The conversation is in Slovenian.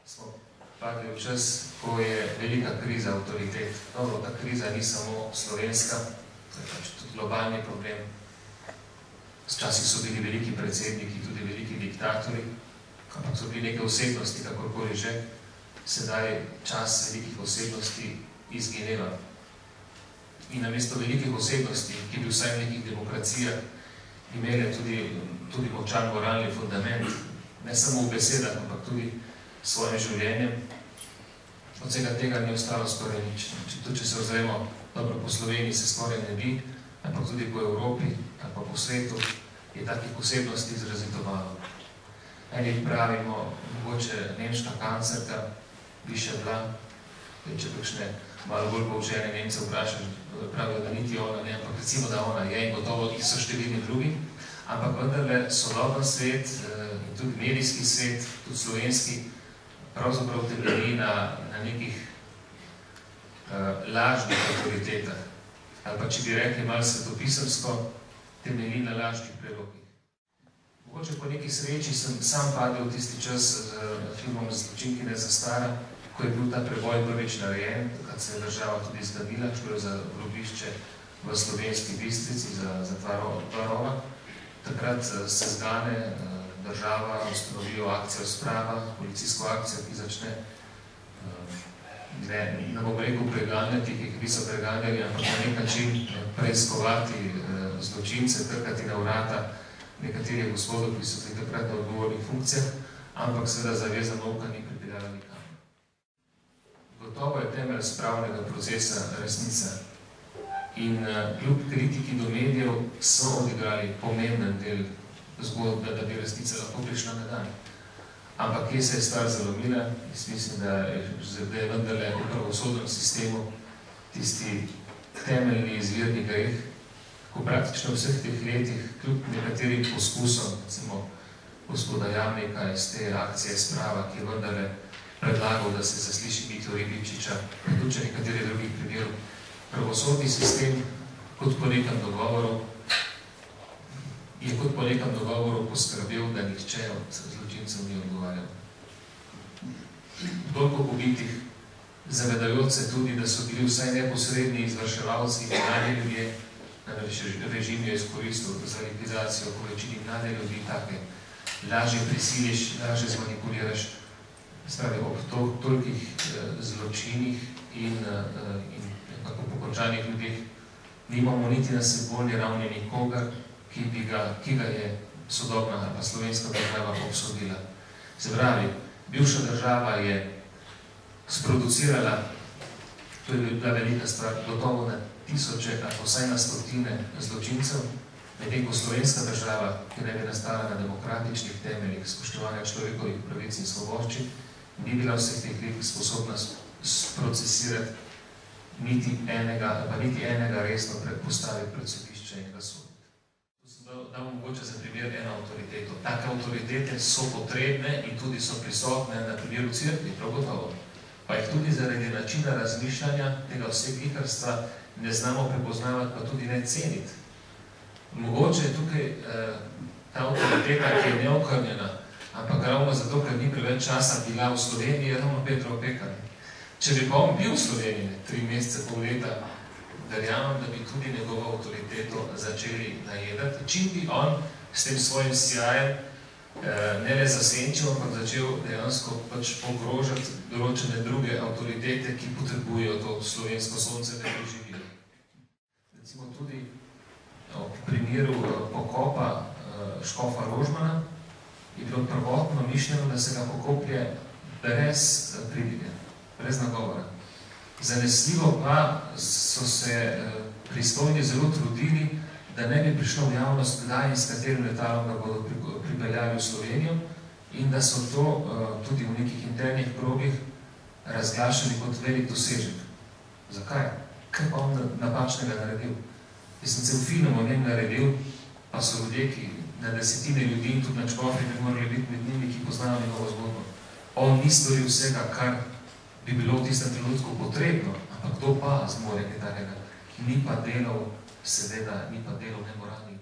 smo padli v čas, ko je velika kriza avtoritet. Dobro, ta kriza ni samo slovenska, to je pač tudi globalni problem. Včasih so bili veliki predsedniki, tudi veliki diktatori, ampak so bili neke osebnosti, kakorkoli že. Sedaj čas velikih osebnosti izgineva. In namesto velikih osebnosti, ki bi vsaj v nekih demokracijah imeli tudi močan moralni fundament, ne samo v besedah, ampak tudi s svojim življenjem, od vsega tega ni ostalo skoraj nič. Če se ozremo, dobro, po Sloveniji se skoraj ne bi, ampak tudi po Evropi, ali pa po svetu, je takih osebnosti izrazito malo. Eni pravimo, mogoče nemška kanclerka bi še bila, če kakšne malo bolj poučene Nemce vprašajo, pravijo, da niti ona ne, ampak recimo, da ona je in gotovo so številni drugi, ampak vendarle sodoben svet in tudi medijski svet, tudi slovenski, pravzaprav temelji na nekih lažnih avtoritetah. Ali pa, če bi rekli malo svetopisemsko, temelji na lažnih prerokih. Mogoče po neki sreči sem sam padel v tisti čas z filmom Zločinkine zastara, ko je bil ta preboj prvič narejen, takrat se je država tudi zgradila, šlo je za grobišče v Slovenski Bistrici, za dva rova. Takrat se zgane država, ustanovijo akcijo Sprava, policijsko akcijo, ki začne, ne bom rekel preganjati, ki so preganjali, ampak na nek način preiskovati zločince, trkati na vrata nekaterih gospodov, ki so bili takrat na odgovornih funkcijah, ampak seveda zaveza molka ni pripeljala nikamor. Gotovo je temelj spravnega procesa resnica. In kljub kritiki do medijev so odigrali pomemben del zgodbe, da bi resnica lahko prišla na dan. Ampak kje se je stvar zalomila? Jaz mislim, da je vendarle v pravosodnem sistemu tisti temeljni izvirni greh, ko praktično v vseh teh letih, kljub nekaterim poskusom, recimo gospoda Jamnika iz te akcije Sprava, ki je vendarle predlagal, da se zasliši Mitjo Ribičiča, tudi če nekaterih drugih primerov, pravosodni sistem kot po nekem dogovoru je kot po nekem dogovoru poskrbel, da nihče od zločincev ni odgovarjal. Toliko pobitih, zavedajoč se tudi, da so bili vsaj neposredni izvrševalci in mladi ljudje, namreč režim je izkoristil za likvizacijo po večini mlade ljudi, take lažje prisiliš, lažje zmanipuliraš. Spravi, ob tolikih zločinih in nekako pokončanih ljudeh nimamo niti na simbolni ravni nikogar, ki ga je sodobna ali pa slovenska država obsodila. Se pravi, bivša država je sproducirala, to je bila velika stvar, gotovo na tisoče, ali vsaj na stotine zločincev, medtem ko slovenska država, ki naj bi nastala na demokratičnih temeljih spoštovanja človekovih pravic in svoboščin, ni bila vseh teh letih sposobna procesirati niti enega resno postaviti pred sodišče in ga soditi. To sem dal mogoče za primer eno avtoriteto. Take avtoritete so potrebne in tudi so prisotne na primeru cerkvi, prav gotovo. Pa jih tudi zaradi načina razmišljanja tega vsekikarstva ne znamo prepoznavati, pa tudi ne ceniti. Mogoče je tukaj ta avtoriteta, ki je neokrnjena, ampak ravno zato, ker ni preveč časa bila v Sloveniji, je ravno Petro Opekar. Če bi pa on bil v Sloveniji 3 mesece, pol leta, verjamem, da bi tudi njegovo avtoriteto začeli najedati, čim bi on s tem svojim sijajem ne le zasenčil, ampak začel dejansko pač pogrožati določene druge avtoritete, ki potrebujejo to slovensko sonce, da preživijo. Recimo tudi v primeru pokopa škofa Rožmana je bilo prvotno mišljeno, da se ga pokoplje brez pridige, brez nagovora. Zanesljivo pa so se pristojni zelo trudili, da ne bi prišlo v javnost, kdaj in s katerim letalom ga bodo pripeljali v Slovenijo in da so to tudi v nekih internih krogih razglašali kot velik dosežek. Zakaj? Kaj pa on napačnega naredil? Jaz sem cel film o njem naredil, pa so ljudje, ki na desetine ljudi in tudi na škofi bi morali biti med njimi, ki poznajo njegovo zgodbo. On ni storil vsega, kar bi bilo v tistem trenutku potrebno, ampak to pa zmore kaj takega. Ni pa delal, seveda, ni pa delal nemoralnih